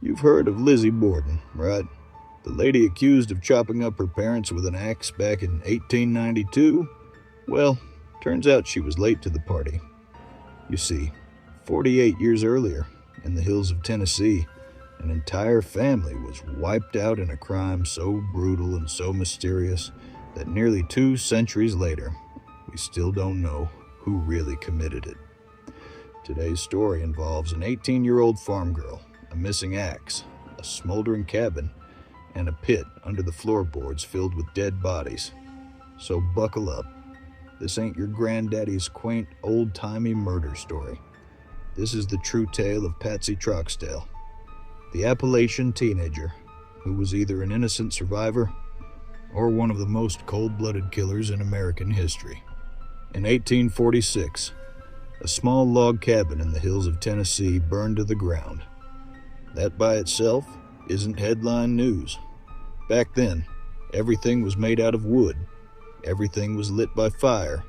You've heard of Lizzie Borden, right? The lady accused of chopping up her parents with an axe back in 1892? Well, turns out she was late to the party. You see, 48 years earlier, in the hills of Tennessee, an entire family was wiped out in a crime so brutal and so mysterious that nearly 2 centuries later, we still don't know who really committed it. Today's story involves an 18-year-old farm girl, a missing axe, a smoldering cabin, and a pit under the floorboards filled with dead bodies. So buckle up. This ain't your granddaddy's quaint, old-timey murder story. This is the true tale of Patsy Troxdale, the Appalachian teenager who was either an innocent survivor or one of the most cold-blooded killers in American history. In 1846, a small log cabin in the hills of Tennessee burned to the ground. That by itself isn't headline news. Back then, everything was made out of wood, everything was lit by fire,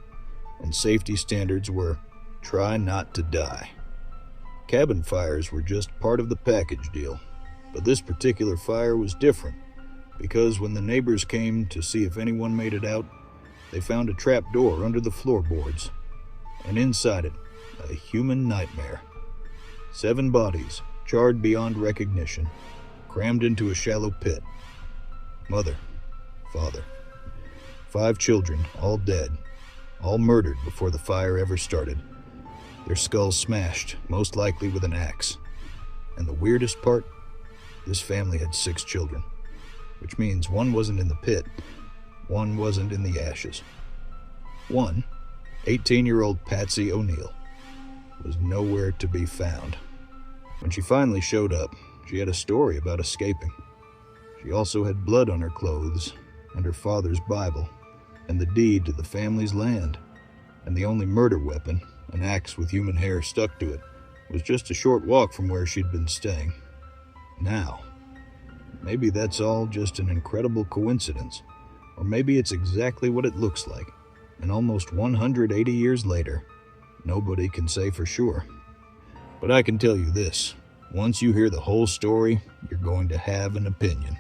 and safety standards were try not to die. Cabin fires were just part of the package deal, but this particular fire was different because when the neighbors came to see if anyone made it out, they found a trap door under the floorboards, and inside it, a human nightmare. 7 bodies, charred beyond recognition, crammed into a shallow pit. Mother, father, 5 children, all dead, all murdered before the fire ever started. Their skulls smashed, most likely with an axe. And the weirdest part? This family had 6 children, which means one wasn't in the pit, one wasn't in the ashes. One, 18-year-old Patsy O'Neill, was nowhere to be found. When she finally showed up, she had a story about escaping. She also had blood on her clothes, and her father's Bible, and the deed to the family's land. And the only murder weapon, an axe with human hair stuck to it, was just a short walk from where she'd been staying. Now, maybe that's all just an incredible coincidence, or maybe it's exactly what it looks like, and almost 180 years later, nobody can say for sure. But I can tell you this, once you hear the whole story, you're going to have an opinion.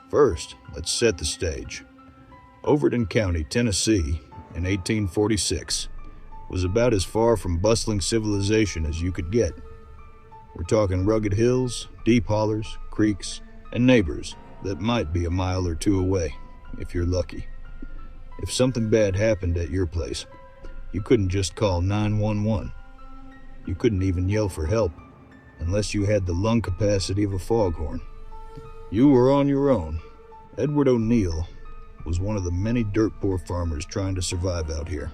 First, let's set the stage. Overton County, Tennessee, in 1846, was about as far from bustling civilization as you could get. We're talking rugged hills, deep hollers, creeks, and neighbors that might be a mile or 2 away, if you're lucky. If something bad happened at your place, you couldn't just call 911. You couldn't even yell for help, unless you had the lung capacity of a foghorn. You were on your own. Edward O'Neill was one of the many dirt-poor farmers trying to survive out here.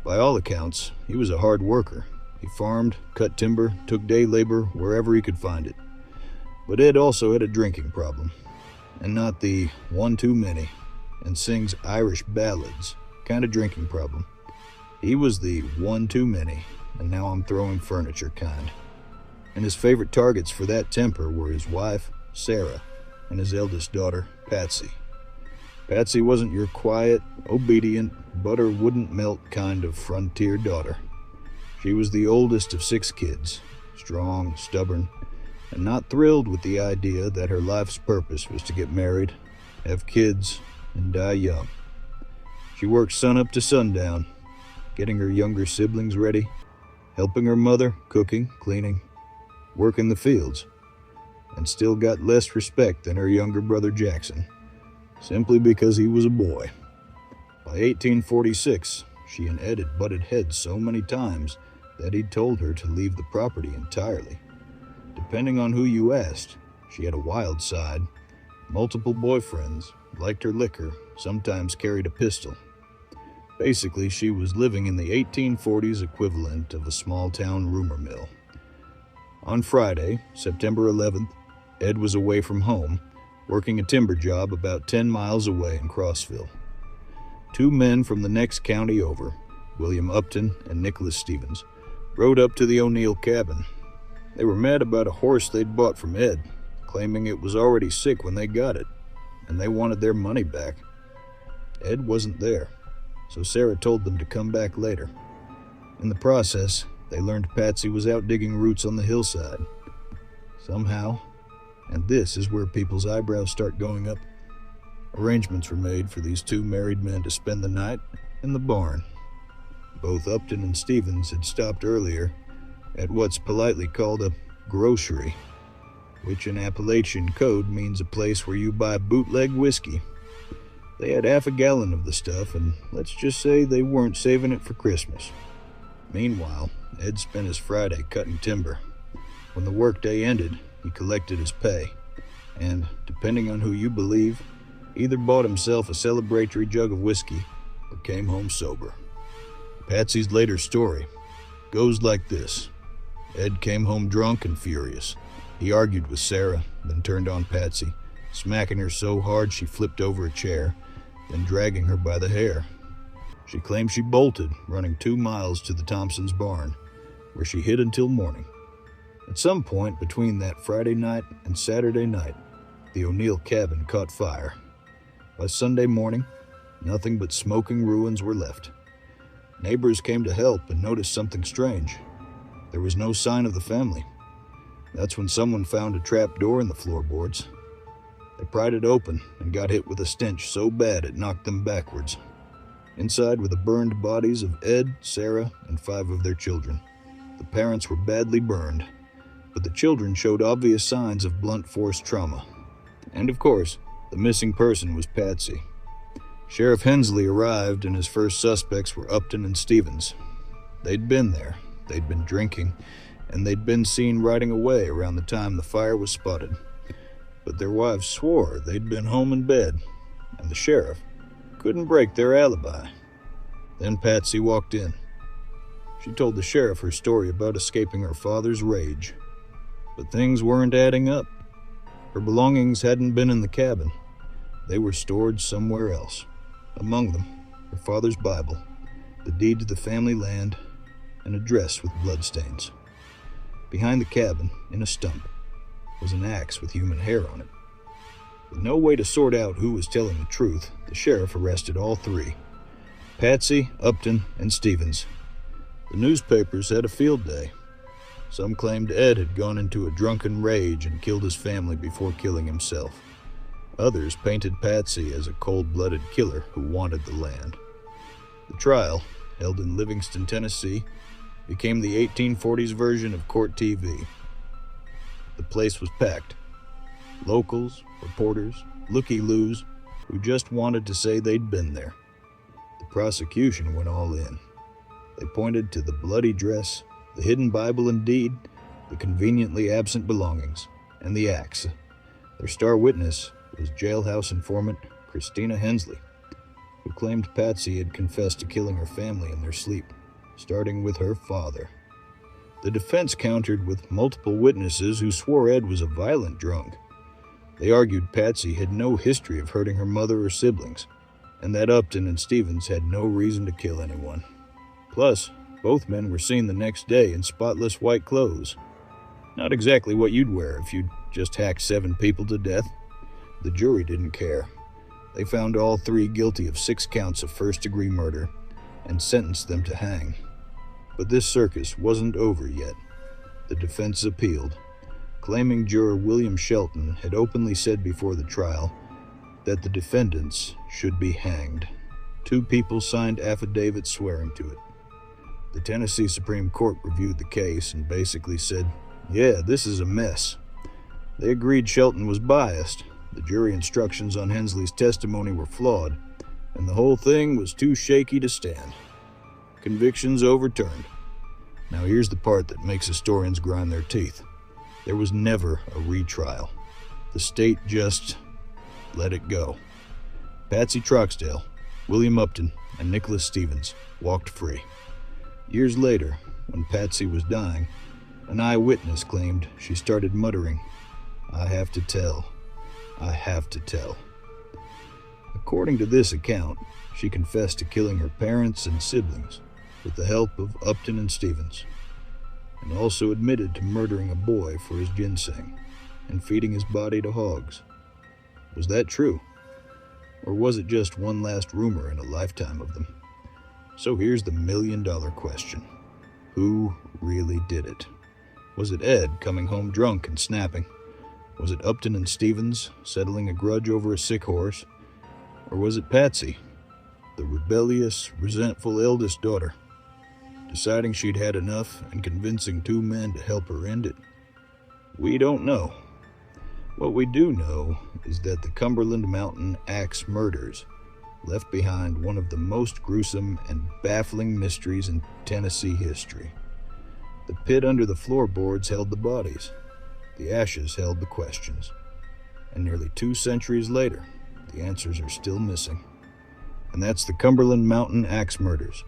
By all accounts, he was a hard worker. He farmed, cut timber, took day labor wherever he could find it. But Ed also had a drinking problem, and not the one too many, and sings Irish ballads kind of drinking problem. He was the one too many, and now I'm throwing furniture kind. And his favorite targets for that temper were his wife, Sarah, and his eldest daughter, Patsy. Patsy wasn't your quiet, obedient, butter wouldn't melt kind of frontier daughter. She was the oldest of 6 kids, strong, stubborn, and not thrilled with the idea that her life's purpose was to get married, have kids, and die young. She worked sunup to sundown, getting her younger siblings ready, helping her mother, cooking, cleaning, working the fields, and still got less respect than her younger brother Jackson, simply because he was a boy. By 1846, she and Ed had butted heads so many times that he'd told her to leave the property entirely. Depending on who you asked, she had a wild side, multiple boyfriends, liked her liquor, sometimes carried a pistol. Basically, she was living in the 1840s equivalent of a small-town rumor mill. On Friday, September 11th, Ed was away from home, working a timber job about 10 miles away in Crossville. 2 men from the next county over, William Upton and Nicholas Stevens, rode up to the O'Neill cabin. They were mad about a horse they'd bought from Ed, claiming it was already sick when they got it, and they wanted their money back. Ed wasn't there, so Sarah told them to come back later. In the process, they learned Patsy was out digging roots on the hillside. Somehow, And this is where people's eyebrows start going up. Arrangements were made for these two married men to spend the night in the barn. Both Upton and Stevens had stopped earlier at what's politely called a grocery, which in Appalachian code means a place where you buy bootleg whiskey. They had half a gallon of the stuff, and let's just say they weren't saving it for Christmas. Meanwhile, Ed spent his Friday cutting timber. When the workday ended, he collected his pay, and, depending on who you believe, either bought himself a celebratory jug of whiskey or came home sober. Patsy's later story goes like this. Ed came home drunk and furious. He argued with Sarah, then turned on Patsy, smacking her so hard she flipped over a chair, then dragging her by the hair. She claimed she bolted, running 2 miles to the Thompsons' barn, where she hid until morning. At some point between that Friday night and Saturday night, the O'Neill cabin caught fire. By Sunday morning, nothing but smoking ruins were left. Neighbors came to help and noticed something strange. There was no sign of the family. That's when someone found a trap door in the floorboards. They pried it open and got hit with a stench so bad it knocked them backwards. Inside were the burned bodies of Ed, Sarah, and 5 of their children. The parents were badly burned, but the children showed obvious signs of blunt force trauma. And of course, the missing person was Patsy. Sheriff Hensley arrived, and his first suspects were Upton and Stevens. They'd been there, they'd been drinking, and they'd been seen riding away around the time the fire was spotted. But their wives swore they'd been home in bed, and the sheriff couldn't break their alibi. Then Patsy walked in. She told the sheriff her story about escaping her father's rage. But things weren't adding up. Her belongings hadn't been in the cabin. They were stored somewhere else. Among them, her father's Bible, the deed to the family land, and a dress with bloodstains. Behind the cabin, in a stump, was an axe with human hair on it. With no way to sort out who was telling the truth, the sheriff arrested all 3, Patsy, Upton, and Stevens. The newspapers had a field day. Some claimed Ed had gone into a drunken rage and killed his family before killing himself. Others painted Patsy as a cold-blooded killer who wanted the land. The trial, held in Livingston, Tennessee, became the 1840s version of court TV. The place was packed. Locals, reporters, looky-loos who just wanted to say they'd been there. The prosecution went all in. They pointed to the bloody dress, the hidden Bible and deed, the conveniently absent belongings, and the axe. Their star witness was jailhouse informant Christina Hensley, who claimed Patsy had confessed to killing her family in their sleep, starting with her father. The defense countered with multiple witnesses who swore Ed was a violent drunk. They argued Patsy had no history of hurting her mother or siblings, and that Upton and Stevens had no reason to kill anyone. Plus, both men were seen the next day in spotless white clothes. Not exactly what you'd wear if you'd just hacked 7 people to death. The jury didn't care. They found all 3 guilty of 6 counts of first-degree murder and sentenced them to hang. But this circus wasn't over yet. The defense appealed, claiming juror William Shelton had openly said before the trial that the defendants should be hanged. 2 people signed affidavits swearing to it. The Tennessee Supreme Court reviewed the case and basically said, "Yeah, this is a mess." They agreed Shelton was biased. The jury instructions on Hensley's testimony were flawed, and the whole thing was too shaky to stand. Convictions overturned. Now here's the part that makes historians grind their teeth. There was never a retrial. The state just let it go. Patsy Troxdale, William Upton, and Nicholas Stevens walked free. Years later, when Patsy was dying, an eyewitness claimed she started muttering, "I have to tell. I have to tell." According to this account, she confessed to killing her parents and siblings with the help of Upton and Stevens, and also admitted to murdering a boy for his ginseng and feeding his body to hogs. Was that true? Or was it just one last rumor in a lifetime of them? So here's the million-dollar question. Who really did it? Was it Ed coming home drunk and snapping? Was it Upton and Stevens settling a grudge over a sick horse? Or was it Patsy, the rebellious, resentful eldest daughter, deciding she'd had enough and convincing two men to help her end it? We don't know. What we do know is that the Cumberland Mountain Axe murders left behind one of the most gruesome and baffling mysteries in Tennessee history. The pit under the floorboards held the bodies. The ashes held the questions. And nearly 2 centuries later, the answers are still missing. And that's the Cumberland Mountain Axe murders.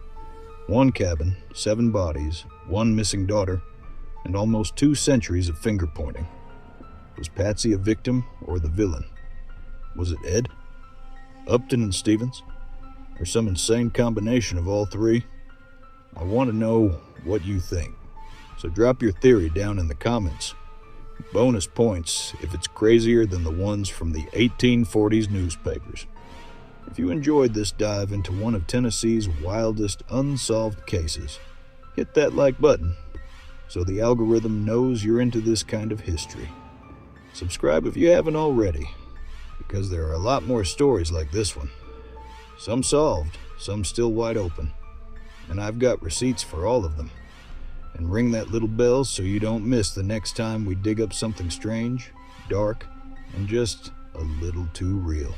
1 cabin, 7 bodies, 1 missing daughter, and almost 2 centuries of finger-pointing. Was Patsy a victim or the villain? Was it Ed, Upton and Stevens, or some insane combination of all 3? I want to know what you think. So drop your theory down in the comments. Bonus points if it's crazier than the ones from the 1840s newspapers. If you enjoyed this dive into one of Tennessee's wildest unsolved cases, hit that like button so the algorithm knows you're into this kind of history. Subscribe if you haven't already, because there are a lot more stories like this one. Some solved, some still wide open, and I've got receipts for all of them. And ring that little bell so you don't miss the next time we dig up something strange, dark, and just a little too real.